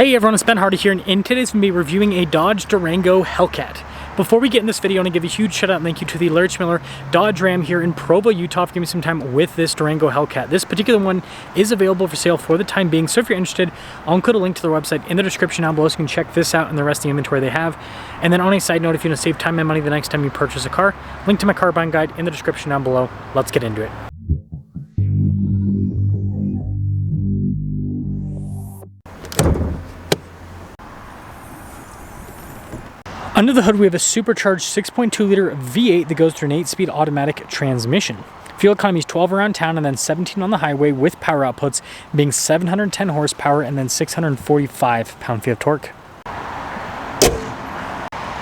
Hey everyone, it's Ben Hardy here, and in today's we'll be reviewing a Dodge Durango Hellcat. Before we get in this video, I want to give a huge shout out and thank you to the Larry Miller Dodge Ram here in Provo, Utah for giving me some time with this Durango Hellcat. This particular one is available for sale for the time being, so if you're interested, I'll include a link to their website in the description down below so you can check this out and the rest of the inventory they have. And then on a side note, if you want to save time and money the next time you purchase a car, link to my car buying guide in the description down below. Let's get into it. Under the hood, we have a supercharged 6.2-liter V8 that goes through an 8-speed automatic transmission. Fuel economy is 12 around town and then 17 on the highway, with power outputs being 710 horsepower and then 645 pound-feet of torque.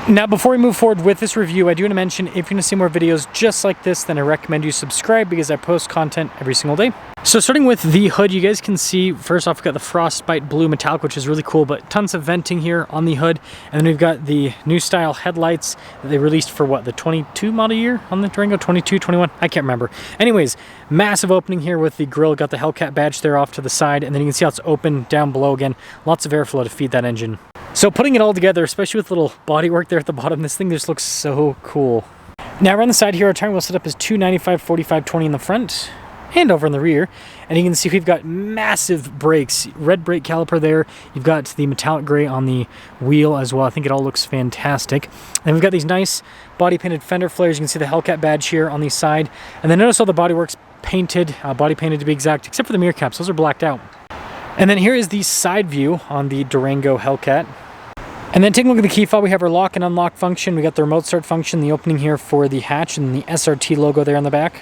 Now, before we move forward with this review, I do want to mention if you want to see more videos just like this, then I recommend you subscribe because I post content every single day. So starting with the hood, you guys can see, first off, we've got the frostbite blue metallic, which is really cool, but tons of venting here on the hood. And then we've got the new style headlights that they released for what, the 22 model year on the Durango, 22, 21, I can't remember. Anyways, massive opening here with the grille, got the Hellcat badge there off to the side, and then you can see how it's open down below again. Lots of airflow to feed that engine. So putting it all together, especially with little bodywork there at the bottom, this thing just looks so cool. Now around the side here, our tire wheel setup is 295, 45, 20 in the front and over in the rear. And you can see we've got massive brakes, red brake caliper there. You've got the metallic gray on the wheel as well. I think it all looks fantastic. And we've got these nice body painted fender flares. You can see the Hellcat badge here on the side. And then notice all the bodywork's painted, body painted to be exact, except for the mirror caps. Those are blacked out. And then here is the side view on the Durango Hellcat. And then taking a look at the key fob, we have our lock and unlock function. We got the remote start function, the opening here for the hatch, and the SRT logo there on the back.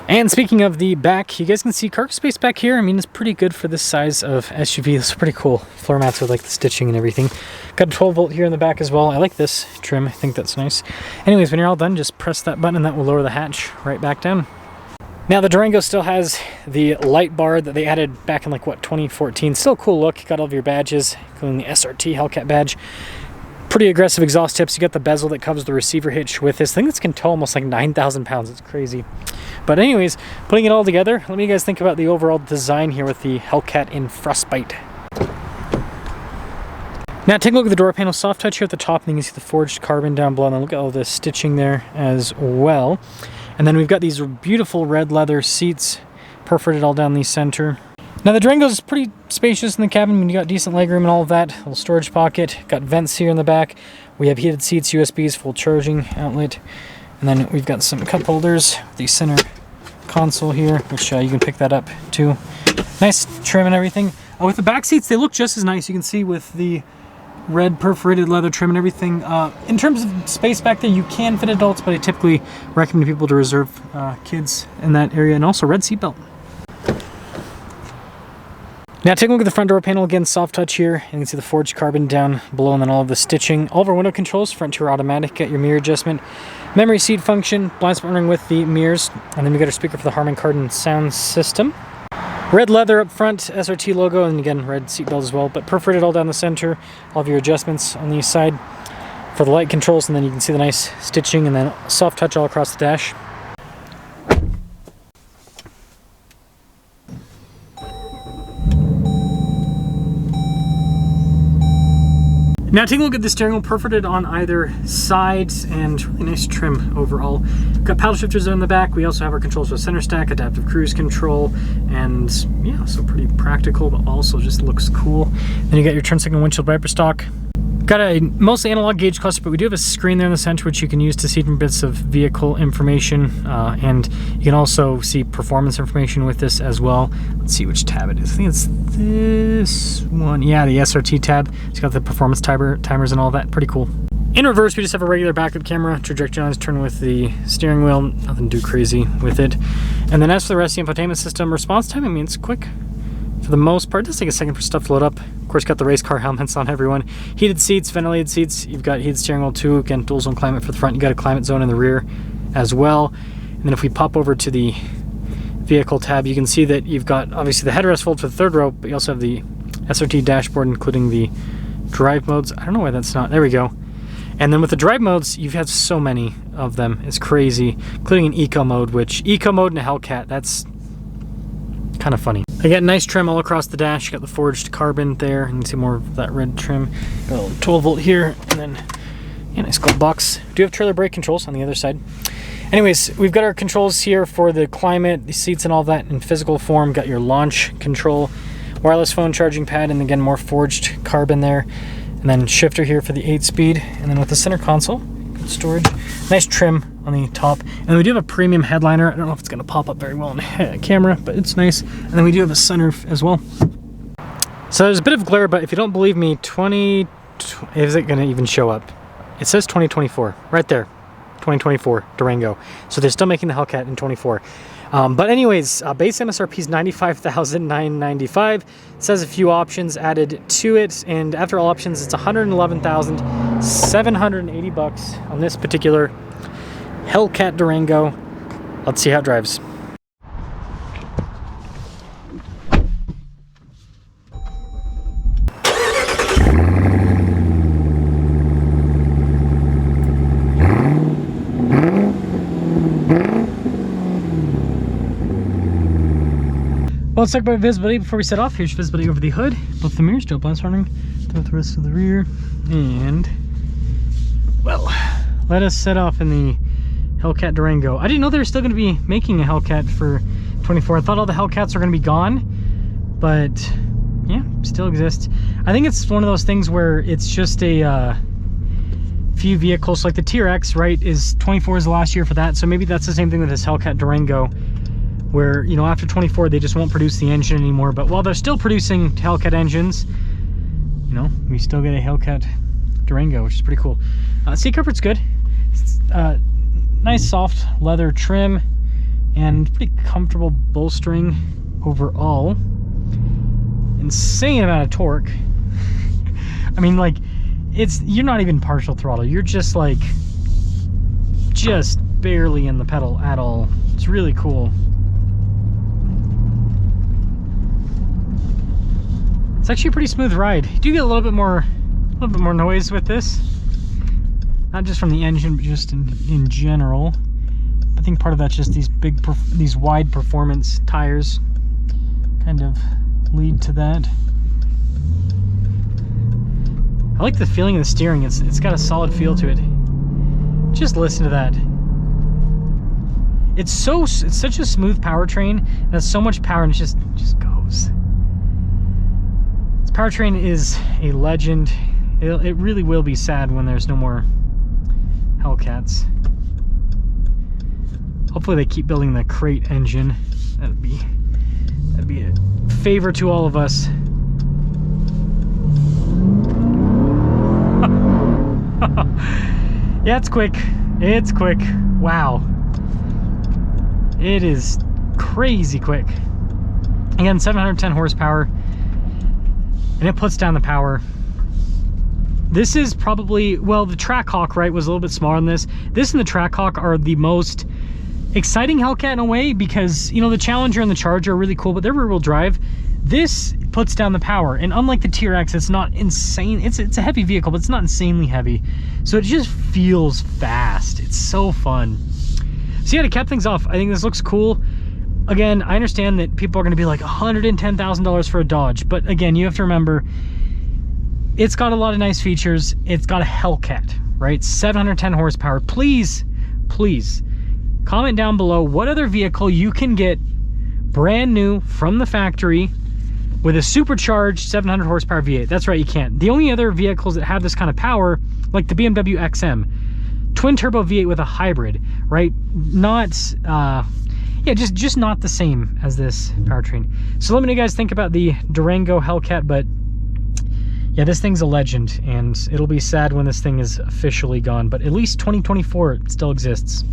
And speaking of the back, you guys can see cargo space back here. I mean, it's pretty good for this size of SUV. It's pretty cool. Floor mats with like the stitching and everything. Got a 12 volt here in the back as well. I like this trim. I think that's nice. Anyways, when you're all done, just press that button and that will lower the hatch right back down. Now the Durango still has the light bar that they added back in like what, 2014. Still a cool look. Got all of your badges, including the SRT Hellcat badge. Pretty aggressive exhaust tips. You got the bezel that covers the receiver hitch with this thing. This can tow almost like 9,000 pounds. It's crazy. But anyways, putting it all together, let me guys think about the overall design here with the Hellcat in frostbite. Now take a look at the door panel, soft touch here at the top, and you can see the forged carbon down below, and then look at all the stitching there as well. And then we've got these beautiful red leather seats perforated all down the center. Now the Durango is pretty spacious in the cabin. I mean, you got decent legroom and all of that. Little storage pocket. Got vents here in the back. We have heated seats, USBs, full charging outlet. And then we've got some cup holders. The center console here, which you can pick that up too. Nice trim and everything. With the back seats, they look just as nice. You can see with the red perforated leather trim and everything. In terms of space back there, you can fit adults, but I typically recommend people to reserve kids in that area, and also red seatbelt. Now take a look at the front door panel again, soft touch here. You can see the forged carbon down below, and then all of the stitching. All of our window controls, front to automatic, got your mirror adjustment, memory seat function, blind spot running with the mirrors, and then we got our speaker for the Harman Kardon sound system. Red leather up front, SRT logo, and again, red seatbelt as well, but perforated all down the center. All of your adjustments on the side for the light controls, and then you can see the nice stitching, and then soft touch all across the dash. Now taking a look at the steering wheel, perforated on either side, and really nice trim overall. Got paddle shifters in the back. We also have our controls for center stack, adaptive cruise control, and yeah, so pretty practical, but also just looks cool. Then you got your turn signal windshield wiper stock. Got a mostly analog gauge cluster, but we do have a screen there in the center which you can use to see different bits of vehicle information, and you can also see performance information with this as well. Let's see which tab it is. I think it's this one. Yeah, the SRT tab. It's got the performance timers and all that. Pretty cool. In reverse, we just have a regular backup camera. Trajectory lines turn with the steering wheel. Nothing too crazy with it. And then as for the rest of the infotainment system, response time, I mean, it's quick. For the most part, it does take a second for stuff to load up. Of course, got the race car helmets on everyone. Heated seats, ventilated seats. You've got heated steering wheel too. Again, dual zone climate for the front. You got a climate zone in the rear as well. And then if we pop over to the vehicle tab, you can see that you've got obviously the headrest fold for the third row, but you also have the SRT dashboard, including the drive modes. I don't know why that's not. There we go. And then with the drive modes, you've had so many of them. It's crazy, including an eco mode, which eco mode in a Hellcat, that's kind of funny. I got nice trim all across the dash. Got the forged carbon there. You can see more of that red trim. Got a little 12 volt here, and then yeah, nice glove box. We do have trailer brake controls on the other side. Anyways, we've got our controls here for the climate, the seats and all that in physical form. Got your launch control, wireless phone charging pad, and again, more forged carbon there. And then shifter here for the 8-speed. And then with the center console, good storage. Nice trim on the top. And we do have a premium headliner. I don't know if it's gonna pop up very well on camera, but it's nice. And then we do have a sunroof as well. So there's a bit of glare, but if you don't believe me, is it gonna even show up? It says 2024, right there. 2024 Durango. So they're still making the Hellcat in 24. But anyways, base MSRP is $95,995. It says a few options added to it, and after all options, it's $111,780 on this particular Hellcat Durango. Let's see how it drives. Well, let's talk about visibility before we set off. Here's visibility over the hood. Both the mirrors, still blind running. Throughout the rest of the rear. And, well, let us set off in the Hellcat Durango. I didn't know they were still going to be making a Hellcat for 24. I thought all the Hellcats were going to be gone. But, yeah, still exists. I think it's one of those things where it's just a few vehicles. Like the T-Rex, right, is 24 is the last year for that. So maybe that's the same thing with this Hellcat Durango, where, you know, after 24 they just won't produce the engine anymore. But while they're still producing Hellcat engines, you know, we still get a Hellcat Durango, which is pretty cool. Seat comfort's good. It's, nice soft leather trim and pretty comfortable bolstering overall. Insane amount of torque. I mean, like, you're not even partial throttle, you're just like barely in the pedal at all. It's really cool. It's actually a pretty smooth ride. You do get a little bit more noise with this, not just from the engine, but just in general. I think part of that's just these wide performance tires kind of lead to that. I like the feeling of the steering. It's got a solid feel to it. Just listen to that. It's such a smooth powertrain. It has so much power, and it just goes. This powertrain is a legend. It really will be sad when there's no more Hellcats. Hopefully they keep building the crate engine. That'd be a favor to all of us. Yeah, it's quick. It's quick. Wow. It is crazy quick. Again, 710 horsepower. And it puts down the power. This is probably, well, the Trackhawk, right, was a little bit smaller than this. This and the Trackhawk are the most exciting Hellcat in a way, because, you know, the Challenger and the Charger are really cool, but they're rear-wheel drive. This puts down the power, and unlike the T-Rex, it's not insane. It's a heavy vehicle, but it's not insanely heavy. So it just feels fast. It's so fun. So yeah, to cap things off, I think this looks cool. Again, I understand that people are going to be like $110,000 for a Dodge, but again, you have to remember, it's got a lot of nice features. It's got a Hellcat, right? 710 horsepower. Please comment down below what other vehicle you can get brand new from the factory with a supercharged 700 horsepower V8. That's right, you can't. The only other vehicles that have this kind of power, like the BMW XM, twin turbo V8 with a hybrid, right? Not, yeah, just not the same as this powertrain. So let me know, guys, think about the Durango Hellcat, but yeah, this thing's a legend, and it'll be sad when this thing is officially gone, but at least 2024 it still exists.